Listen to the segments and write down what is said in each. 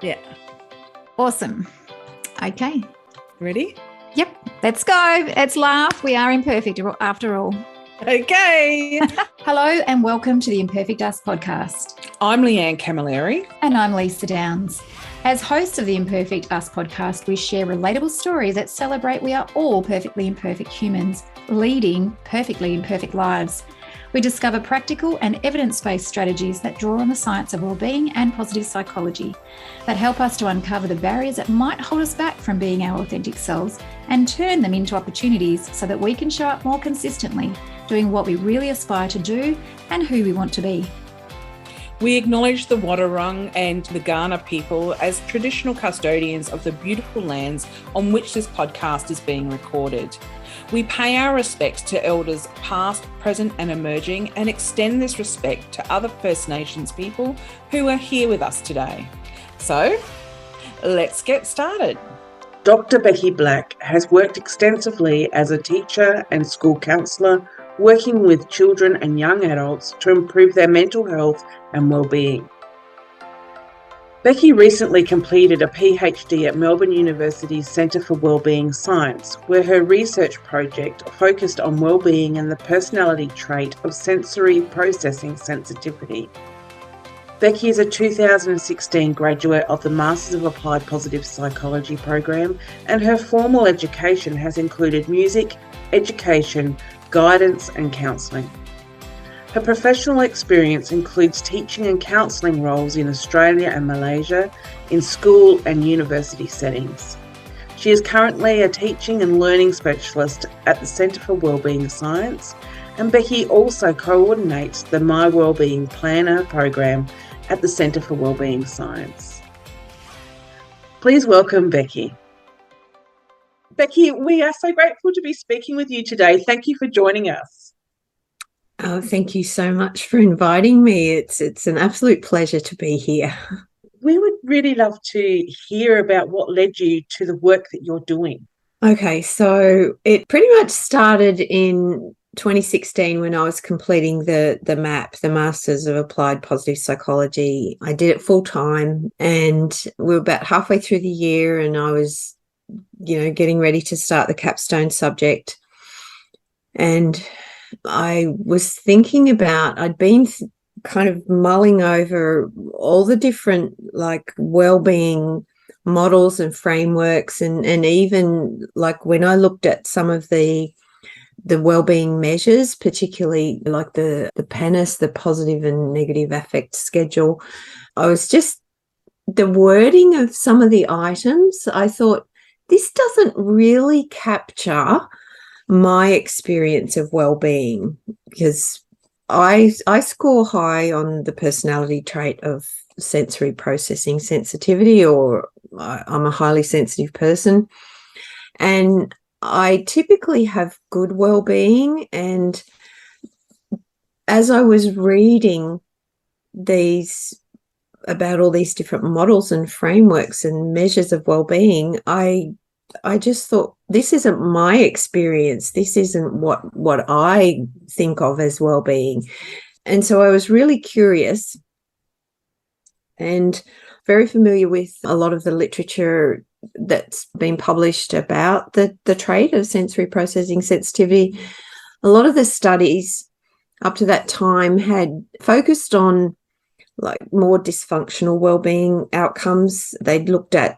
Yeah. Awesome. Okay. Ready? Yep. Let's go. Let's laugh. We are imperfect after all. Okay. Hello and welcome to the Imperfect Us podcast. I'm Leanne Camilleri. And I'm Lisa Downs. As hosts of the Imperfect Us podcast, we share relatable stories that celebrate we are all perfectly imperfect humans leading perfectly imperfect lives. We discover practical and evidence-based strategies that draw on the science of wellbeing and positive psychology that help us to uncover the barriers that might hold us back from being our authentic selves and turn them into opportunities so that we can show up more consistently, doing what we really aspire to do and who we want to be. We acknowledge the Wadawurrung and the Kaurna people as traditional custodians of the beautiful lands on which this podcast is being recorded. We pay our respects to elders past, present and emerging, and extend this respect to other First Nations people who are here with us today. So, let's get started. Dr Becky Black has worked extensively as a teacher and school counsellor, working with children and young adults to improve their mental health and well-being. Becky recently completed a PhD at Melbourne University's Centre for Wellbeing Science, where her research project focused on well-being and the personality trait of sensory processing sensitivity. Becky is a 2016 graduate of the Masters of Applied Positive Psychology program, and her formal education has included music, education, guidance and counselling. Her professional experience includes teaching and counselling roles in Australia and Malaysia in school and university settings. She is currently a teaching and learning specialist at the Centre for Wellbeing Science, and Becky also coordinates the My Wellbeing Planner program at the Centre for Wellbeing Science. Please welcome Becky. Becky, we are so grateful to be speaking with you today. Thank you for joining us. Oh, thank you so much for inviting me. It's an absolute pleasure to be here. We would really love to hear about what led you to the work that you're doing. Okay, so it pretty much started in 2016 when I was completing the MAP, the Masters of Applied Positive Psychology. I did it full time, and we were about halfway through the year, and I was, getting ready to start the capstone subject. And I was thinking about, I'd been kind of mulling over all the different well-being models and frameworks, and even when I looked at some of the well-being measures, particularly like the PANAS, the positive and negative affect schedule, I was just, the wording of some of the items, I thought, this doesn't really capture my experience of well-being, because I score high on the personality trait of sensory processing sensitivity, or I'm a highly sensitive person, and I typically have good well-being. And as I was reading about all these different models and frameworks and measures of well-being, I just thought, this isn't my experience. This isn't what I think of as well-being. And so I was really curious and very familiar with a lot of the literature that's been published about the trait of sensory processing sensitivity. A lot of the studies up to that time had focused on more dysfunctional well-being outcomes. They'd looked at,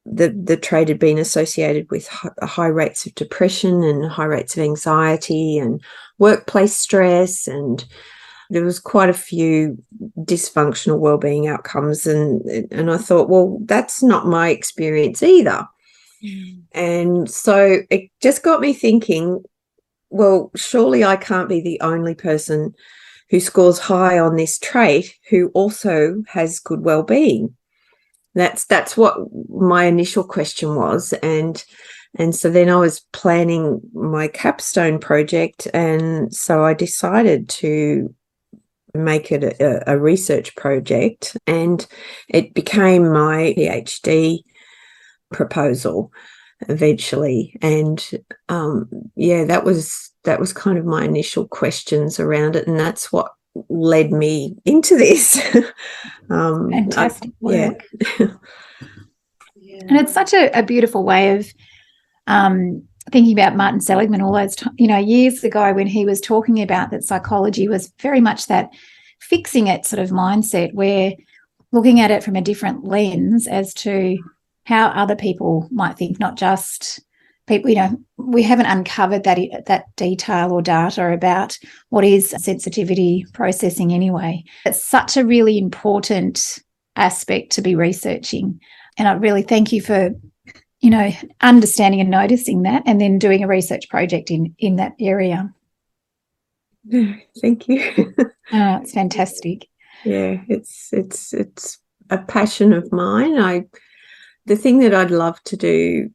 the trait had been associated with high rates of depression and high rates of anxiety and workplace stress, and there was quite a few dysfunctional wellbeing outcomes, and I thought, well, that's not my experience either. And so it just got me thinking, well, surely I can't be the only person who scores high on this trait who also has good wellbeing. That's what my initial question was, and so then I was planning my capstone project, and so I decided to make it a research project, and it became my PhD proposal eventually. And that was kind of my initial questions around it, and that's what led me into this. Fantastic work. Yeah. And it's such a beautiful way of thinking about Martin Seligman all those years ago, when he was talking about that psychology was very much that fixing it sort of mindset, where looking at it from a different lens as to how other people might think, not just people. We haven't uncovered that detail or data about what is sensitivity processing anyway. It's such a really important aspect to be researching. And I really thank you for, understanding and noticing that, and then doing a research project in that area. Thank you. It's fantastic. Yeah, it's a passion of mine. The thing that I'd love to do,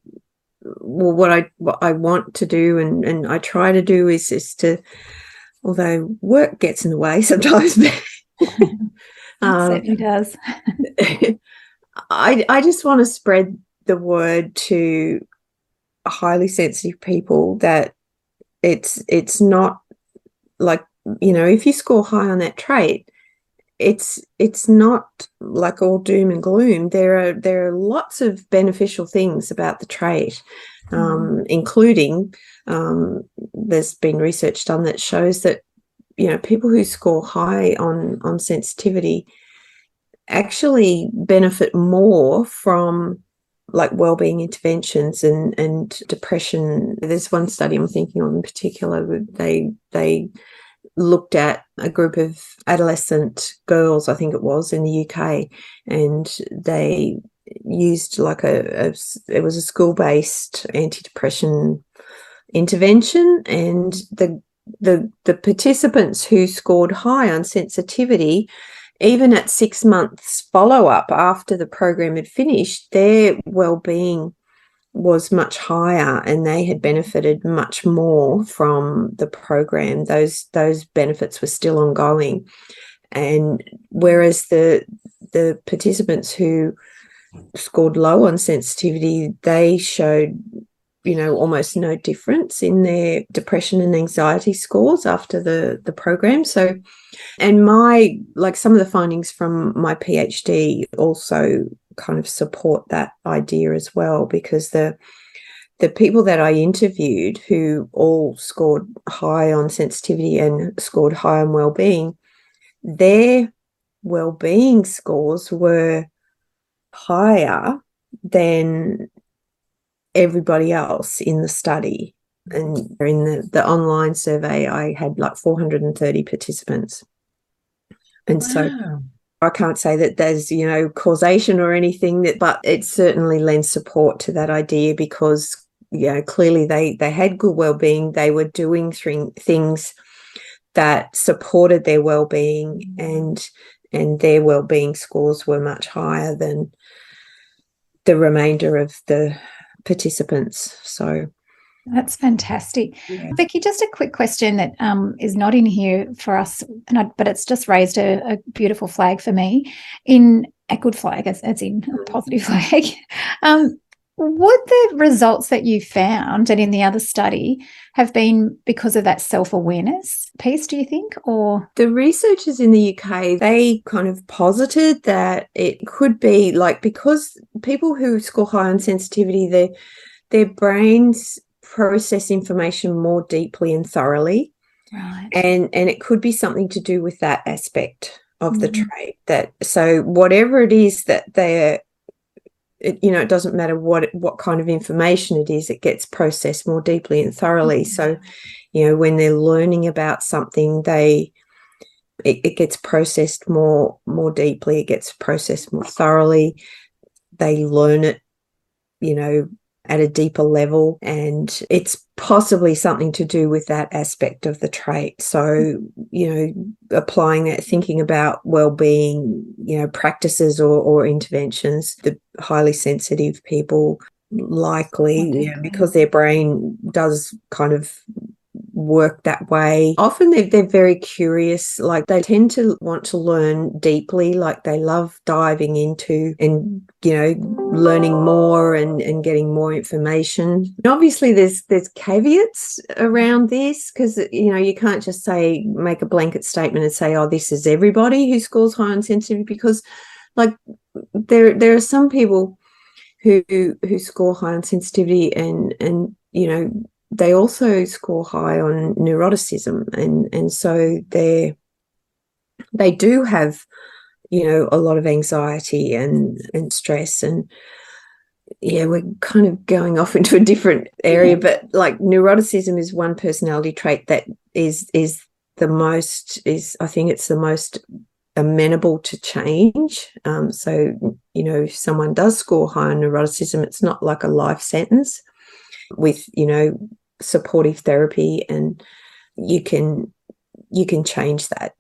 well, what I want to do and I try to do is to, although work gets in the way sometimes, It certainly does. I just want to spread the word to highly sensitive people that it's not like, if you score high on that trait, it's not like all doom and gloom. There are lots of beneficial things about the trait, including there's been research done that shows that people who score high on sensitivity actually benefit more from like wellbeing interventions and depression. There's one study I'm thinking of in particular. They looked at a group of adolescent girls, I think it was, in the UK, and they used like it was a school-based antidepressant intervention, and the participants who scored high on sensitivity, even at 6 months follow-up after the program had finished, their well-being was much higher and they had benefited much more from the program. Those benefits were still ongoing. And whereas the participants who scored low on sensitivity, they showed almost no difference in their depression and anxiety scores after the program. So, and some of the findings from my PhD also kind of support that idea as well, because the people that I interviewed who all scored high on sensitivity and scored high on wellbeing, their wellbeing scores were higher than everybody else in the study. And in the online survey, I had like 430 participants. And so I can't say that there's, causation or anything, but it certainly lends support to that idea, because, clearly they had good wellbeing. They were doing things that supported their wellbeing, and their wellbeing scores were much higher than the remainder of the participants. So that's fantastic. Yeah. Becky, just a quick question that is not in here for us, but it's just raised a beautiful flag for me, in a good flag, as in a positive flag. Would the results that you found and in the other study have been because of that self-awareness piece, do you think? Or the researchers in the UK, they kind of posited that it could be like, because people who score high on sensitivity, their brains process information more deeply and thoroughly. Right. And it could be something to do with that aspect of the trait. So whatever it is that they're, it doesn't matter what kind of information it is, it gets processed more deeply and thoroughly. So, when they're learning about something, it gets processed more deeply, it gets processed more thoroughly. They learn it, at a deeper level, and it's possibly something to do with that aspect of the trait. So, applying that, thinking about well-being, practices or interventions, the highly sensitive people likely, because their brain does kind of work that way. Often they're very curious, like they tend to want to learn deeply, like they love diving into and, you know, learning more and getting more information. And obviously there's caveats around this, because, you know, you can't just make a blanket statement and say, oh, this is everybody who scores high on sensitivity, because like there are some people who score high on sensitivity and you know, they also score high on neuroticism, and so they do have, you know, a lot of anxiety and stress. And yeah, we're kind of going off into a different area, but like neuroticism is one personality trait that is I think it's the most amenable to change. So, you know, if someone does score high on neuroticism, it's not like a life sentence. With, you know, supportive therapy, and you can change that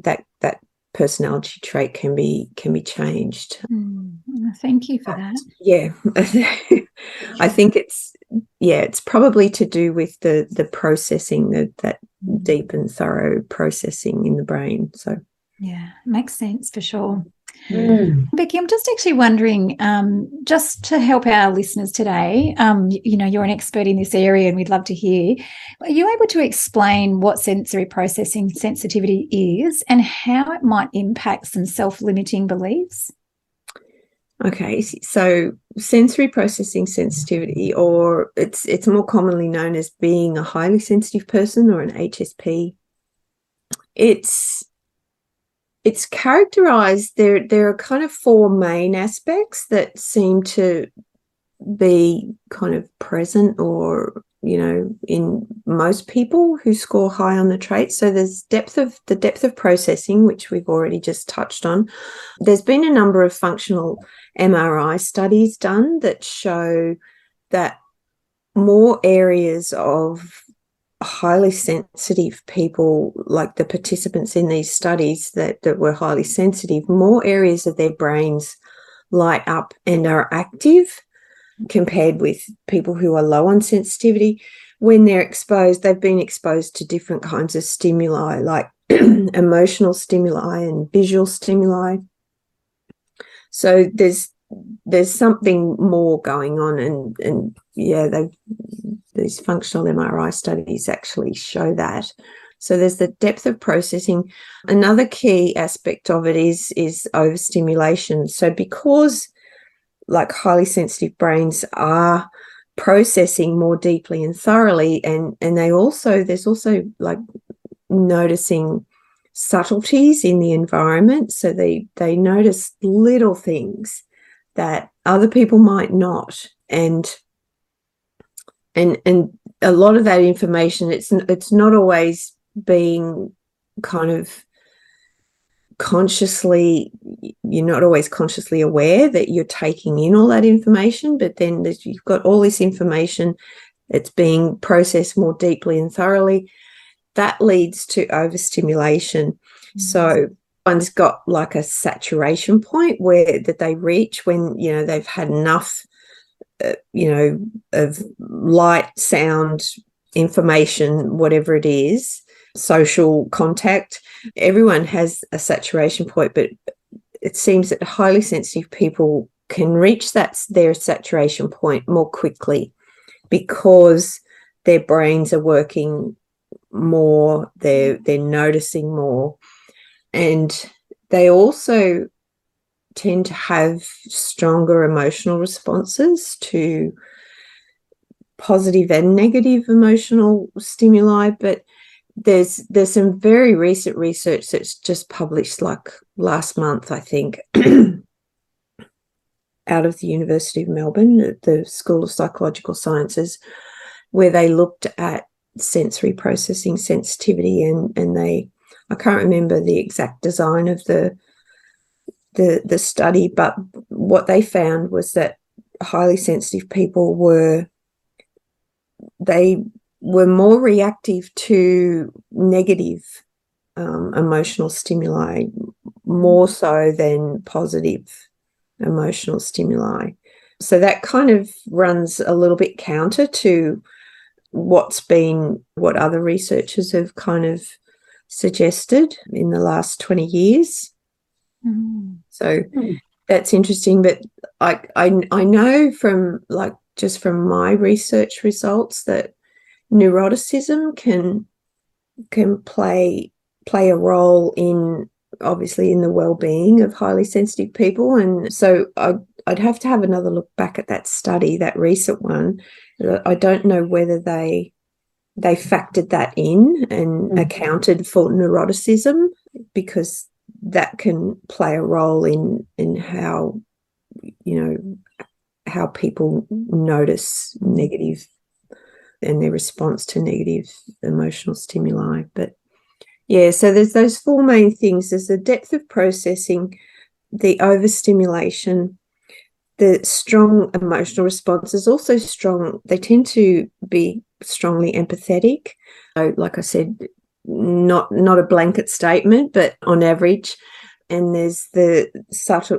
personality trait can be changed. Thank you for that. Yeah. I think it's probably to do with the processing, that deep and thorough processing in the brain. So yeah, makes sense for sure. Becky, I'm just actually wondering, just to help our listeners today, you know, you're an expert in this area and we'd love to hear, are you able to explain what sensory processing sensitivity is and how it might impact some self-limiting beliefs? Okay, so sensory processing sensitivity, or it's more commonly known as being a highly sensitive person, or an HSP. It's characterized, there are kind of four main aspects that seem to be kind of present, or, you know, in most people who score high on the trait. So there's the depth of processing, which we've already just touched on. There's been a number of functional MRI studies done that show that more areas of highly sensitive people, like the participants in these studies that were highly sensitive, more areas of their brains light up and are active compared with people who are low on sensitivity. When they've been exposed to different kinds of stimuli, like emotional stimuli and visual stimuli. So there's something more going on, and yeah, these functional MRI studies actually show that. So there's the depth of processing. Another key aspect of it is overstimulation. So because like highly sensitive brains are processing more deeply and thoroughly, and there's also like noticing subtleties in the environment. So they notice little things that other people might not, and a lot of that information, it's not always being kind of consciously, you're not always consciously aware that you're taking in all that information, but then you've got all this information that's being processed more deeply and thoroughly. That leads to overstimulation. So one's got like a saturation point that they reach when, you know, they've had enough you know, of light, sound, information, whatever it is, social contact. Everyone has a saturation point, but it seems that highly sensitive people can reach their saturation point more quickly because their brains are working more, they're noticing more, and they also tend to have stronger emotional responses to positive and negative emotional stimuli. But there's some very recent research that's just published like last month, I think, out of the University of Melbourne at the School of Psychological Sciences, where they looked at sensory processing sensitivity, and I can't remember the exact design of the study, but what they found was that highly sensitive people were more reactive to negative emotional stimuli, more so than positive emotional stimuli. So that kind of runs a little bit counter to what other researchers have kind of suggested in the last 20 years. So that's interesting. But I know from just from my research results that neuroticism can play a role in, obviously, in the well-being of highly sensitive people. And so I'd have to have another look back at that study, that recent one. I don't know whether they factored that in and accounted for neuroticism, because that can play a role in how, how people notice negative and their response to negative emotional stimuli. But yeah, so there's those four main things. There's the depth of processing, the overstimulation, the strong emotional responses, also strong. They tend to be strongly empathetic. So, like I said, not a blanket statement, but on average. And there's the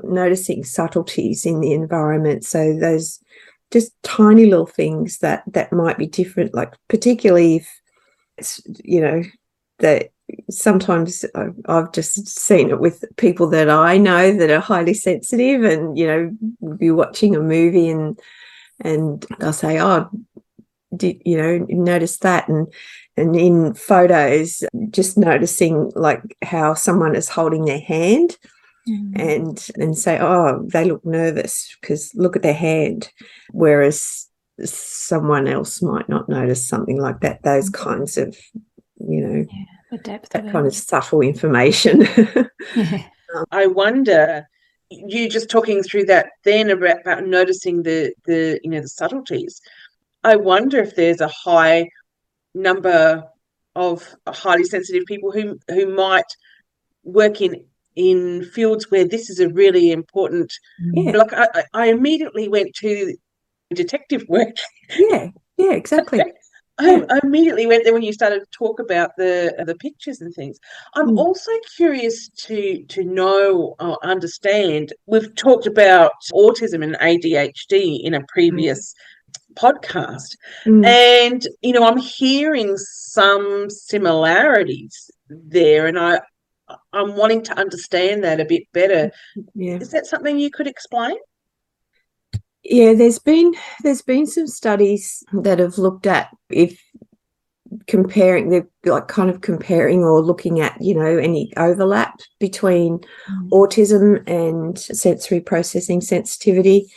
noticing subtleties in the environment. So those just tiny little things that might be different, like particularly if it's, that sometimes I've just seen it with people that I know that are highly sensitive, and we'll be watching a movie and they'll say, "Oh, did notice that?" And in photos, just noticing like how someone is holding their hand and say, "Oh, they look nervous because look at their hand," whereas someone else might not notice something like that. Those kinds of the depth that of kind of subtle information. I wonder, you just talking through that then about noticing the subtleties. I wonder if there's a high number of highly sensitive people who might work in fields where this is a really important. Yeah. Like I immediately went to detective work. Yeah, exactly. I immediately went there when you started to talk about the pictures and things. I'm also curious to know or understand. We've talked about autism and ADHD in a previous podcast, and I'm hearing some similarities there, and I'm wanting to understand that a bit better. Yeah. Is that something you could explain? Yeah, there's been some studies that have looked at if comparing or looking at any overlap between autism and sensory processing sensitivity.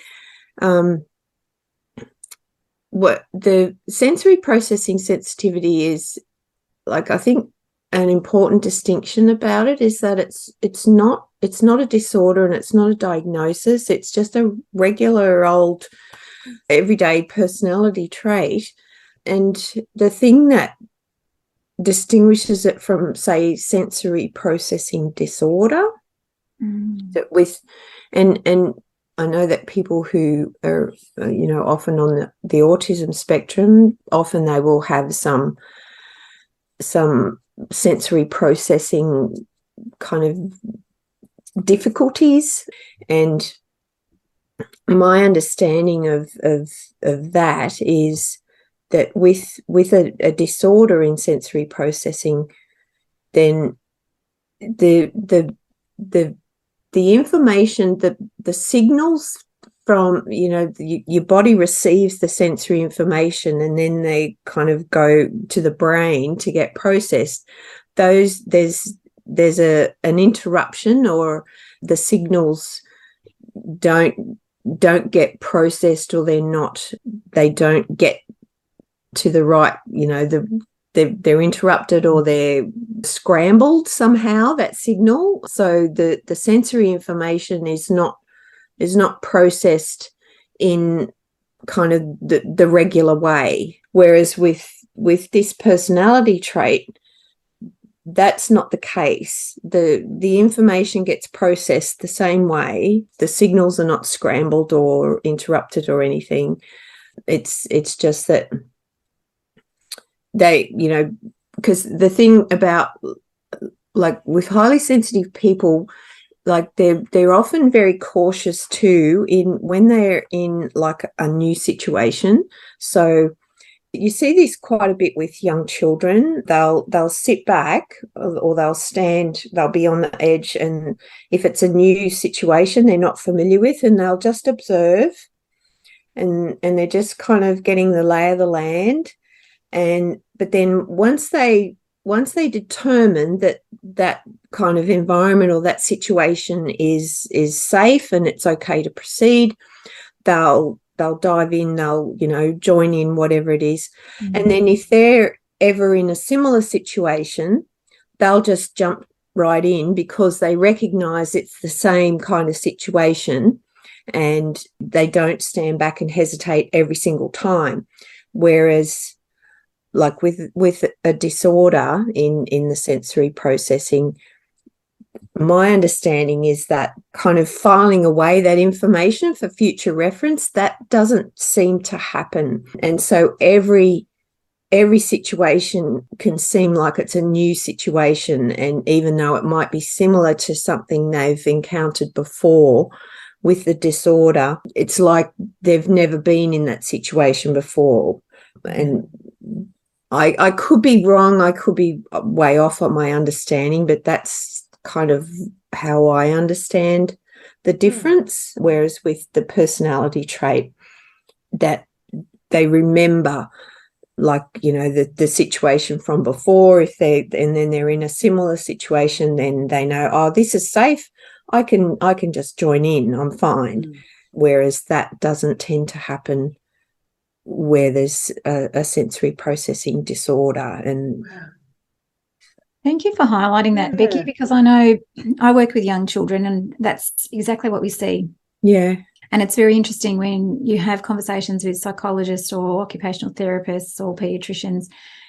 What the sensory processing sensitivity is, like, I think an important distinction about it is that it's not a disorder and it's not a diagnosis. It's just a regular old everyday personality trait. And the thing that distinguishes it from, say, sensory processing disorder, and I know that people who are often on the autism spectrum, often they will have some sensory processing kind of difficulties. And my understanding of that is that with a disorder in sensory processing, then the information, the signals from your body receives the sensory information, and then they kind of go to the brain to get processed. There's an interruption, or the signals don't get processed, or they don't get to the right, they're interrupted, or they're scrambled somehow, that signal. So the sensory information is not processed in kind of the regular way. Whereas with this personality trait, that's not the case. The information gets processed the same way. The signals are not scrambled or interrupted or anything. It's just that they, because the thing about, like, with highly sensitive people, like they're often very cautious too when they're in like a new situation. So You see this quite a bit with young children. They'll sit back, or they'll be on the edge, and if it's a new situation they're not familiar with, and they'll just observe, and they're just kind of getting the lay of the land. But then once they determine that kind of environment or that situation is safe and it's okay to proceed, they'll dive in, they'll, join in whatever it is. Mm-hmm. And then if they're ever in a similar situation, they'll just jump right in because they recognize it's the same kind of situation, and they don't stand back and hesitate every single time. Whereas like with a disorder in the sensory processing, my understanding is that kind of filing away that information for future reference, that doesn't seem to happen. And so every situation can seem like it's a new situation, and even though it might be similar to something they've encountered before with the disorder, it's like they've never been in that situation before. And I could be wrong, I could be way off on my understanding, but that's kind of how I understand the difference. Whereas with the personality trait, that they remember, like, the situation from before, and then they're in a similar situation, then they know, oh, this is safe, I can just join in, I'm fine. Whereas that doesn't tend to happen where there's a sensory processing disorder. And thank you for highlighting that, Becky, because I know I work with young children and that's exactly what we see. Yeah. And it's very interesting when you have conversations with psychologists or occupational therapists or pediatricians,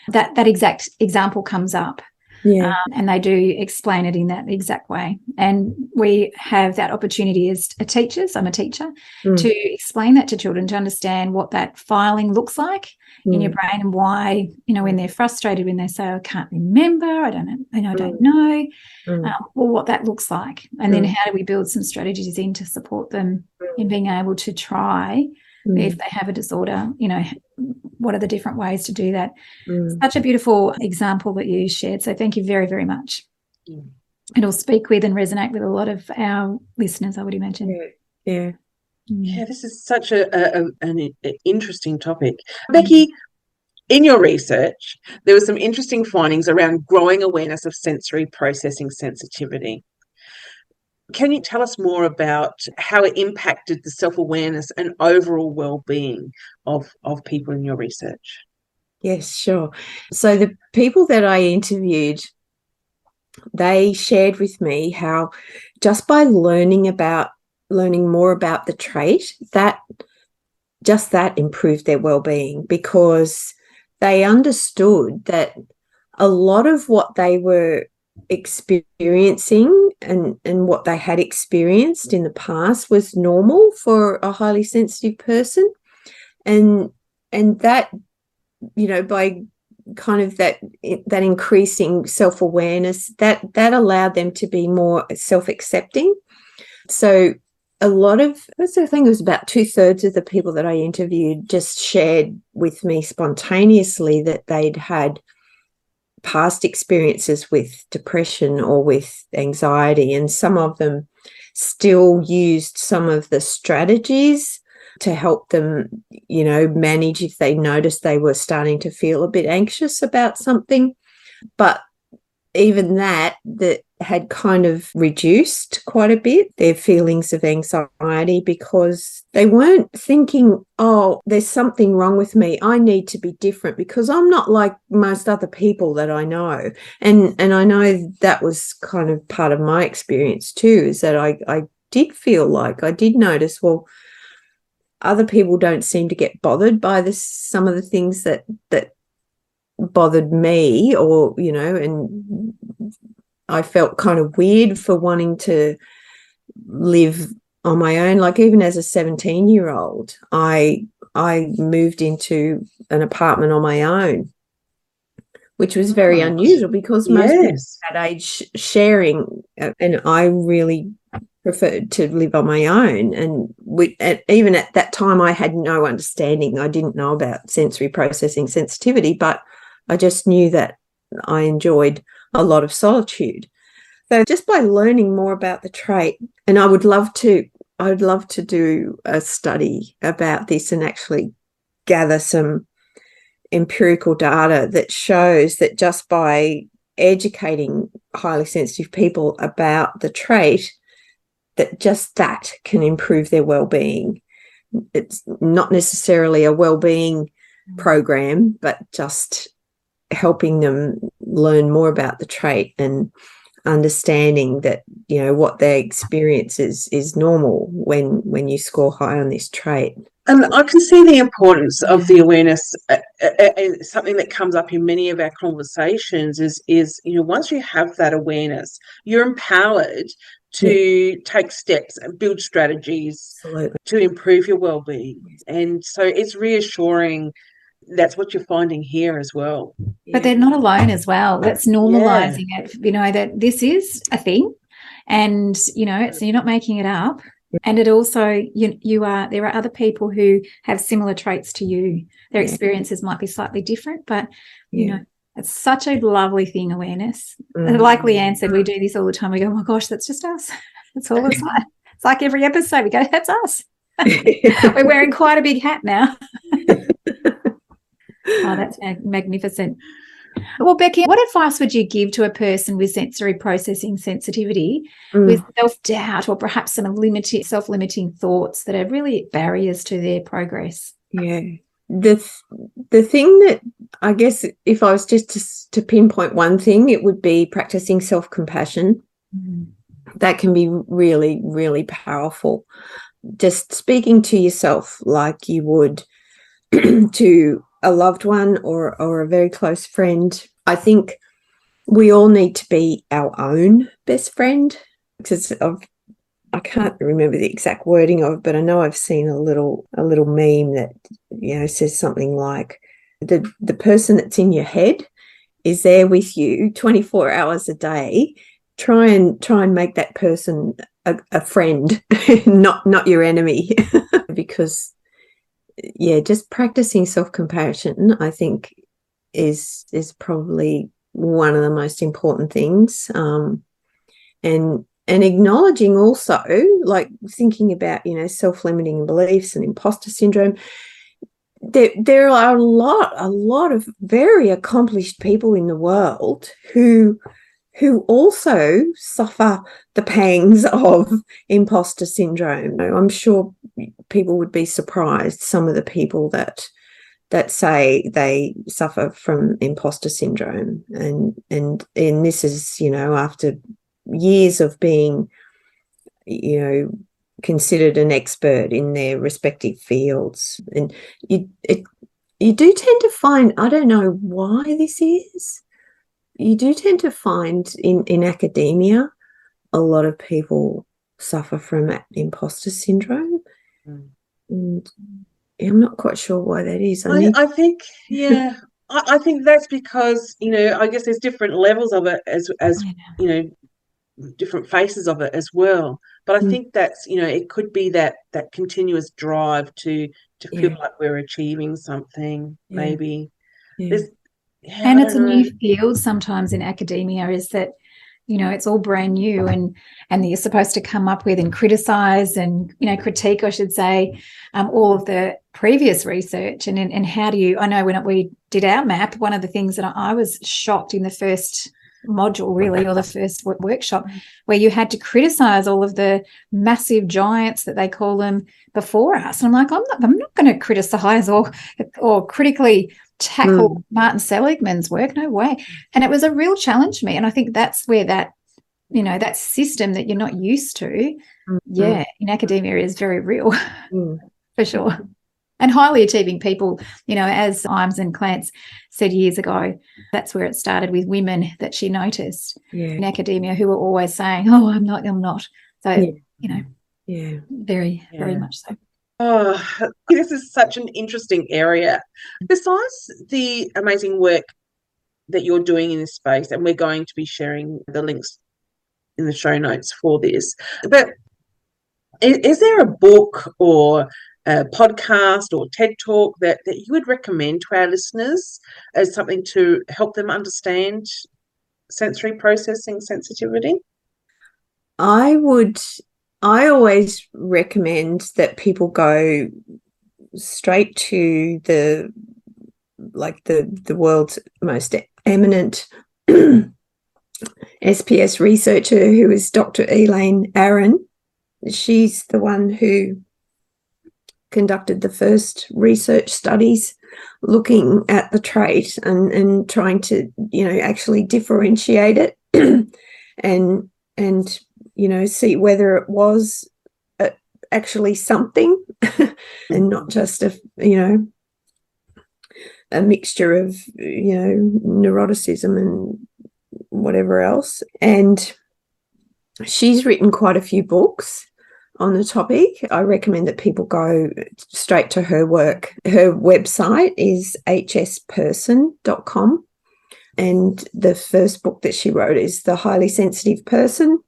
that exact example comes up. Yeah. And they do explain it in that exact way. And we have that opportunity as teachers, I'm a teacher, to explain that to children, to understand what that filing looks like in your brain, and why, when they're frustrated, when they say, I can't remember, I don't know, well, what that looks like. And then how do we build some strategies in to support them in being able to try, if they have a disorder, what are the different ways to do that? Such a beautiful example that you shared. So thank you very, very much. It'll speak with and resonate with a lot of our listeners, I would imagine. Yeah, this is such an interesting topic. Becky, in your research, there were some interesting findings around growing awareness of sensory processing sensitivity. Can you tell us more about how it impacted the self-awareness and overall well-being of people in your research? Yes, sure. So the people that I interviewed, they shared with me how just by learning more about the trait, that improved their well-being, because they understood that a lot of what they were experiencing and what they had experienced in the past was normal for a highly sensitive person, and that, by kind of that increasing self-awareness, that allowed them to be more self-accepting. So I think it was about 2/3 of the people that I interviewed just shared with me spontaneously that they'd had past experiences with depression or with anxiety, and some of them still used some of the strategies to help them, manage if they noticed they were starting to feel a bit anxious about something. But even that had kind of reduced quite a bit their feelings of anxiety, because they weren't thinking, oh, there's something wrong with me, I need to be different because I'm not like most other people that I know. And I know that was kind of part of my experience too, is that I did feel like I did notice, well, other people don't seem to get bothered by some of the things that bothered me, or, and I felt kind of weird for wanting to live on my own. Like, even as a 17-year-old, I moved into an apartment on my own, which was very unusual, because most people at that age sharing, and I really preferred to live on my own. And even at that time, I had no understanding. I didn't know about sensory processing sensitivity, but I just knew that I enjoyed a lot of solitude. So just by learning more about the trait, and I would love to do a study about this and actually gather some empirical data that shows that just by educating highly sensitive people about the trait, that can improve their well-being. It's not necessarily a well-being program, but just helping them learn more about the trait and understanding that, what their experience is normal when you score high on this trait. And I can see the importance of the awareness. Something that comes up in many of our conversations is once you have that awareness, you're empowered to take steps and build strategies to improve your well-being. And so it's reassuring. That's what you're finding here as well. But they're not alone as well. That's normalizing it, that this is a thing, and, so you're not making it up. And it also, there are other people who have similar traits to you. Their experiences might be slightly different, but, it's such a lovely thing, awearness. And like Leanne said, we do this all the time. We go, oh, my gosh, that's just us. That's all it's like. It's like every episode we go, that's us. We're wearing quite a big hat now. Oh, that's magnificent. Well, Becky, what advice would you give to a person with sensory processing sensitivity with self-doubt or perhaps some self-limiting thoughts that are really barriers to their progress? Yeah. The thing that I guess if I was just to pinpoint one thing, it would be practicing self-compassion. That can be really, really powerful. Just speaking to yourself like you would to a loved one or a very close friend. I think we all need to be our own best friend, because I can't remember the exact wording of it, but I know I've seen a little meme that says something like the person that's in your head is there with you 24 hours a day. Try and make that person a friend, not your enemy, because just practicing self-compassion, I think, is probably one of the most important things. And acknowledging also, like thinking about, self-limiting beliefs and imposter syndrome. There are a lot of very accomplished people in the world who also suffer the pangs of imposter syndrome. I'm sure people would be surprised, some of the people that say they suffer from imposter syndrome. And this is, after years of being, considered an expert in their respective fields. And you do tend to find, I don't know why this is, you do tend to find in academia a lot of people suffer from imposter syndrome. And I'm not quite sure why that is. I think I think that's because I guess there's different levels of it as different faces of it as well. But I think that's it could be that continuous drive to feel like we're achieving something, maybe. And it's a new field sometimes in academia, is that, it's all brand new and you're supposed to come up with and criticise and, critique, I should say, all of the previous research. And how do you, I know when we did our map, one of the things that I was shocked in the first module, really, or the first workshop, where you had to criticise all of the massive giants that they call them before us. And I'm like, I'm not going to criticise or critically tackle Martin Seligman's work. No way. And it was a real challenge to me. And I think that's where that, that system that you're not used to, in academia is very real, for sure. And highly achieving people, as Imes and Clance said years ago, that's where it started with women that she noticed in academia who were always saying, oh, I'm not. So, very, very much so. Oh, this is such an interesting area. Besides the amazing work that you're doing in this space, and we're going to be sharing the links in the show notes for this, but Is there a book or a podcast or TED Talk that you would recommend to our listeners as something to help them understand sensory processing sensitivity? I always recommend that people go straight to the world's most eminent SPS researcher, who is Dr. Elaine Aron. She's the one who conducted the first research studies looking at the trait and trying to, actually differentiate it and see whether it was actually something and not just a mixture of, neuroticism and whatever else. And she's written quite a few books on the topic. I recommend that people go straight to her work. Her website is hsperson.com. And the first book that she wrote is The Highly Sensitive Person.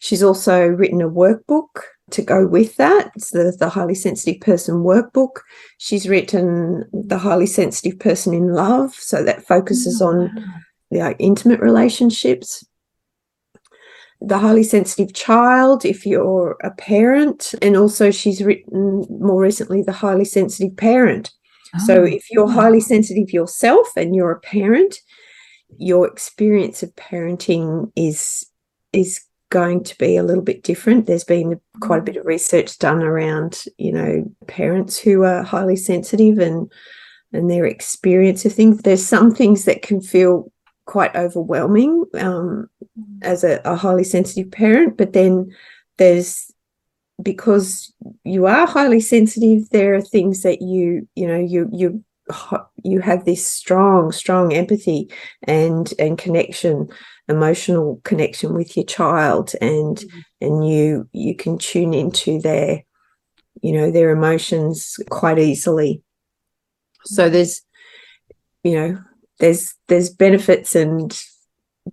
She's also written a workbook to go with that. It's the Highly Sensitive Person workbook. She's written The Highly Sensitive Person in Love. So that focuses on the intimate relationships. The Highly Sensitive Child, if you're a parent. And also she's written more recently The Highly Sensitive Parent. So if you're highly sensitive yourself and you're a parent, your experience of parenting is going to be a little bit different. There's been quite a bit of research done around, parents who are highly sensitive and their experience of things. There's some things that can feel quite overwhelming as a highly sensitive parent, but then because you are highly sensitive, there are things that you have this strong empathy and connection, emotional connection with your child, and you can tune into their emotions quite easily. So there's benefits and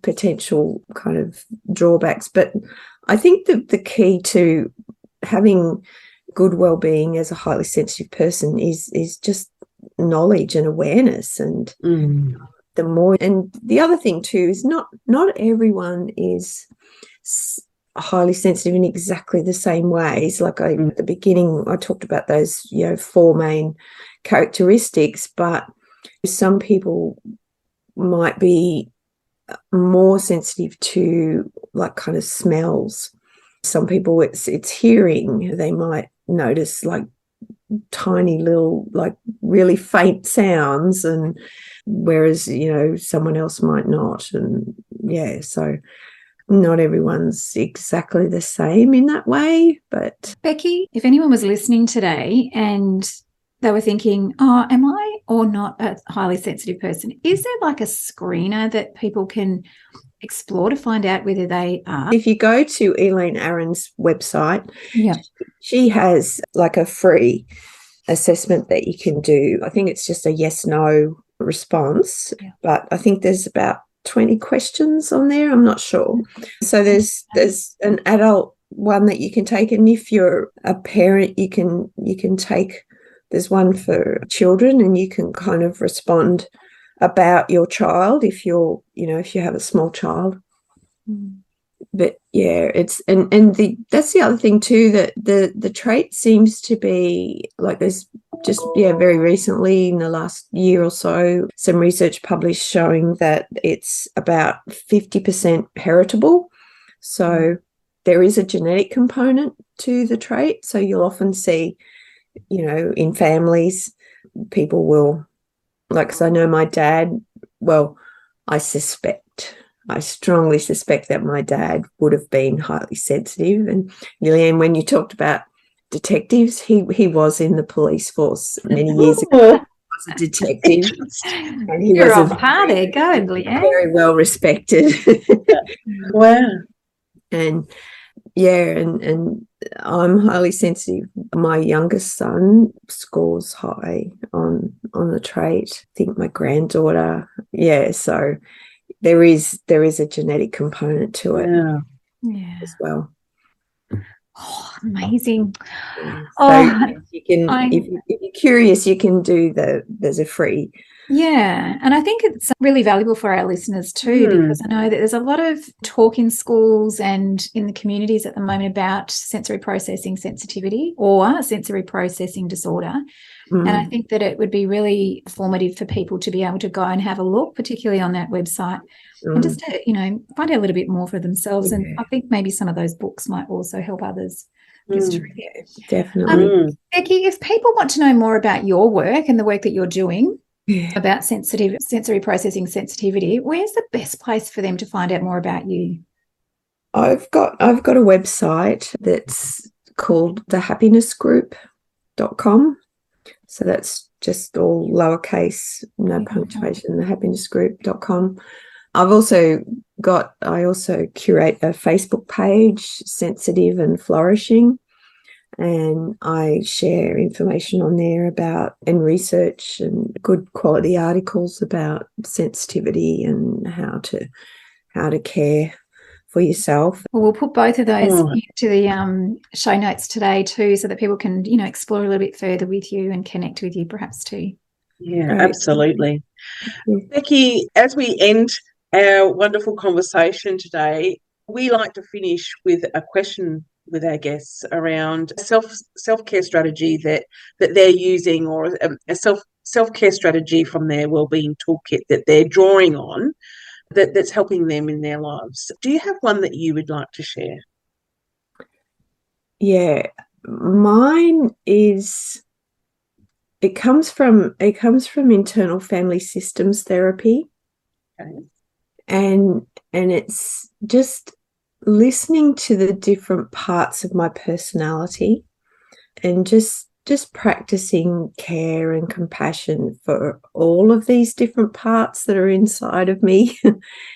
potential kind of drawbacks, but I think the key to having good well-being as a highly sensitive person is just knowledge and awareness. And the more, and the other thing too is not everyone is highly sensitive in exactly the same ways. Like at the beginning I talked about those 4 main characteristics, but some people might be more sensitive to like kind of smells. Some people it's hearing. They might notice like tiny little, like really faint sounds, and whereas someone else might not. And so not everyone's exactly the same in that way. But Becky, if anyone was listening today and they were thinking, am I or not a highly sensitive person, is there like a screener that people can explore to find out whether they are? If you go to Elaine Aron's website, she has like a free assessment that you can do. I think it's just a yes/no response, but I think there's about 20 questions on there. I'm not sure. So there's an adult one that you can take, and if you're a parent, you can take. There's one for children, and you can kind of respond about your child if you're, if you have a small child. But it's that's the other thing too, that the trait seems to be like, there's just very recently in the last year or so some research published showing that it's about 50% heritable. So there is a genetic component to the trait. So you'll often see, in families, people will, like, 'cause I know my dad, well, I strongly suspect that my dad would have been highly sensitive. And Leanne, when you talked about detectives, he was in the police force many years ago. He was a detective. And he You're was on par there. Go ahead, Leanne. very well respected. Wow. And and I'm highly sensitive. My youngest son scores high on the trait. I think my granddaughter, so there is a genetic component to it as well. Oh, amazing. So Oh, you can, if you're curious, you can do there's a free. Yeah. And I think it's really valuable for our listeners too, because I know that there's a lot of talk in schools and in the communities at the moment about sensory processing sensitivity or sensory processing disorder. And I think that it would be really formative for people to be able to go and have a look, particularly on that website, and just to, find out a little bit more for themselves. And I think maybe some of those books might also help others. Just definitely. Becky, if people want to know more about your work and the work that you're doing about sensory processing sensitivity, where's the best place for them to find out more about you? I've got a website that's called thehappinessgroup.com. So that's just all lowercase, no punctuation, thehappinessgroup.com. I also curate a Facebook page, Sensitive and Flourishing, and I share information on there about and research and good quality articles about sensitivity and how to care for yourself. Well, we'll put both of those into the show notes today too, so that people can, explore a little bit further with you and connect with you perhaps too. Yeah, great. Absolutely. Becky, as we end our wonderful conversation today, we like to finish with a question with our guests around self-care strategy that they're using, or a self-care strategy from their wellbeing toolkit that they're drawing on that's helping them in their lives. Do you have one that you would like to share? Yeah, mine is, it comes from internal family systems therapy. Okay. And it's just listening to the different parts of my personality and just practicing care and compassion for all of these different parts that are inside of me.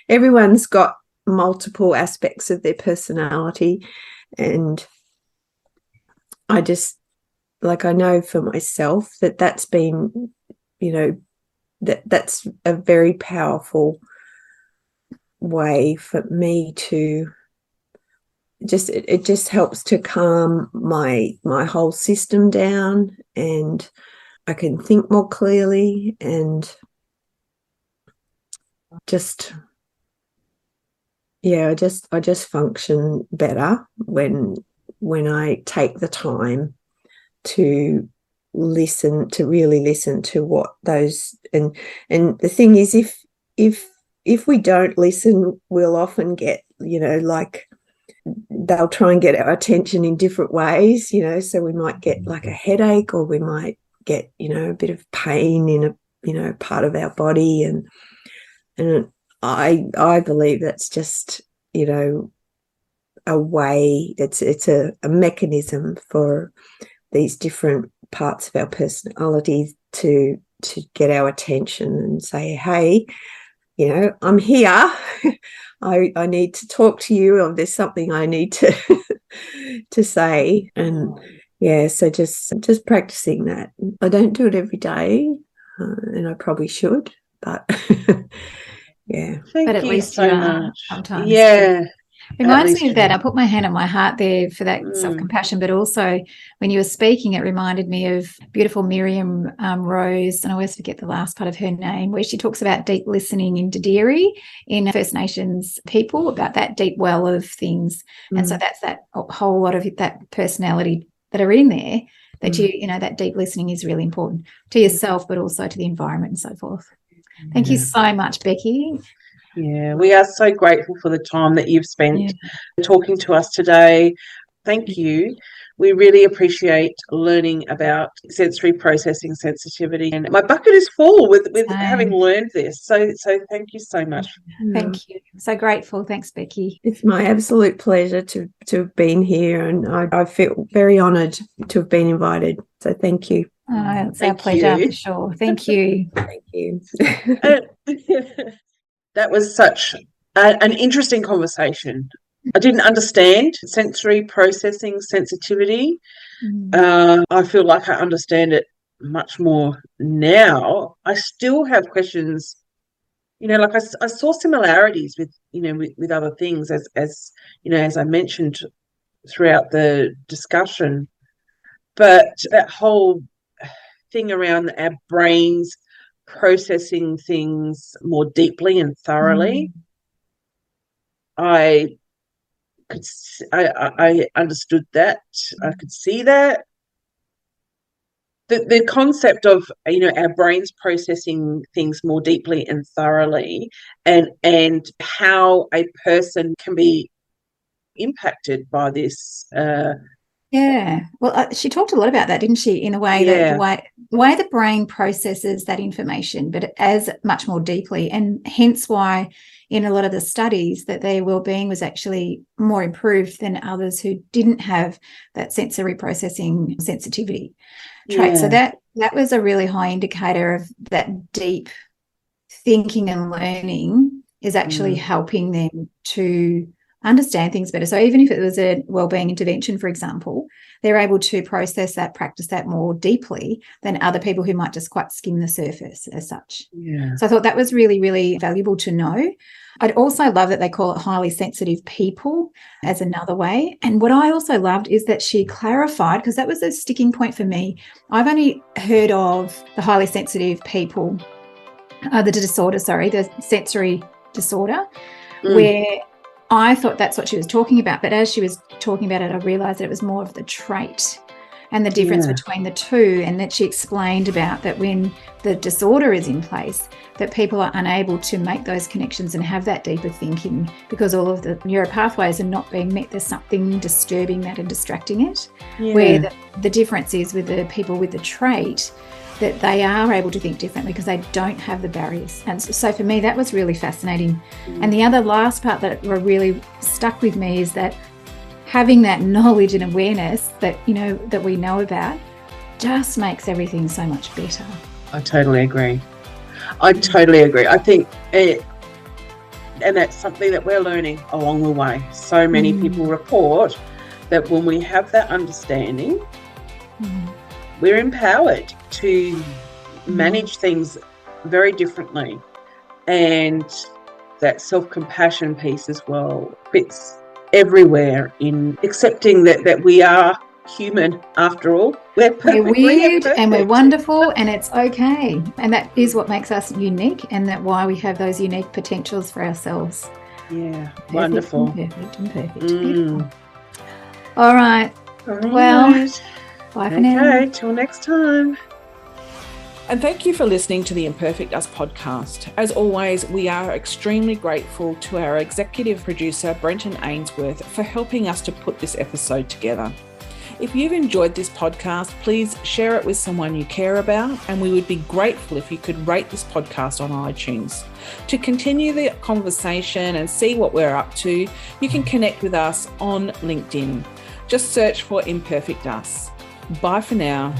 Everyone's got multiple aspects of their personality, and I just, I know for myself that's been, that's a very powerful way for me to it just helps to calm my whole system down, and I can think more clearly, and I just function better when I take the time to really listen to what those, and the thing is, if we don't listen, we'll often get, they'll try and get our attention in different ways, so we might get like a headache, or we might get, a bit of pain in a, part of our body. And I believe that's just, a way, it's a mechanism for these different parts of our personality to get our attention and say, hey, I'm here. I need to talk to you, or there's something I need to to say. And so just practicing that. I don't do it every day, and I probably should, but yeah. But at least so much. Sometimes. Yeah. Reminds me of that. I put my hand on my heart there for that self-compassion, but also when you were speaking, it reminded me of beautiful Miriam Rose, and I always forget the last part of her name, where she talks about deep listening in Didiri, in First Nations people, about that deep well of things. And so that's that whole lot of that personality that are in there, that that deep listening is really important to yourself, but also to the environment and so forth. Thank you so much, Becky. Yeah, we are so grateful for the time that you've spent talking to us today. Thank you. We really appreciate learning about sensory processing sensitivity, and my bucket is full with having learned this. So thank you so much. Thank you. So grateful. Thanks, Becky. It's my absolute pleasure to have been here, and I feel very honoured to have been invited. So thank you. It's our pleasure for sure. Thank you. Thank you. That was such an interesting conversation. I didn't understand sensory processing sensitivity. I feel like I understand it much more now. I still have questions, I saw similarities with other things, as I mentioned, throughout the discussion. But that whole thing around our brains processing things more deeply and thoroughly, I understood that. I could see that. The concept of, our brains processing things more deeply and thoroughly, and how a person can be impacted by this. Yeah. Well, she talked a lot about that, didn't she? In a way that the way the brain processes that information, but as much more deeply, and hence why in a lot of the studies that their well-being was actually more improved than others who didn't have that sensory processing sensitivity trait. So that was a really high indicator of that deep thinking and learning is actually helping them to understand things better. So even if it was a wellbeing intervention, for example, they're able to process that, practice that more deeply than other people who might just quite skim the surface as such. Yeah. So I thought that was really, really valuable to know. I'd also love that they call it highly sensitive people as another way. And what I also loved is that she clarified, because that was a sticking point for me. I've only heard of the highly sensitive people, the sensory disorder, where I thought that's what she was talking about. But as she was talking about it, I realised that it was more of the trait and the difference between the two, and that she explained about that when the disorder is in place, that people are unable to make those connections and have that deeper thinking because all of the neural pathways are not being met. There's something disturbing that and distracting it, where the difference is with the people with the trait, that they are able to think differently because they don't have the barriers. And so for me, that was really fascinating. And the other last part that really stuck with me is that having that knowledge and awareness that, that we know about just makes everything so much better. I totally agree. I think and that's something that we're learning along the way. So many people report that when we have that understanding, we're empowered to manage things very differently. And that self-compassion piece as well fits everywhere in accepting that we are human after all. We're weird and we're wonderful, and it's okay. And that is what makes us unique, and that why we have those unique potentials for ourselves. Yeah, wonderful. Imperfect. Beautiful. All right. Well, bye for now. Okay, till next time. And thank you for listening to the Imperfect Us podcast. As always, we are extremely grateful to our executive producer, Brenton Ainsworth, for helping us to put this episode together. If you've enjoyed this podcast, please share it with someone you care about, and we would be grateful if you could rate this podcast on iTunes. To continue the conversation and see what we're up to, you can connect with us on LinkedIn. Just search for Imperfect Us. Bye for now.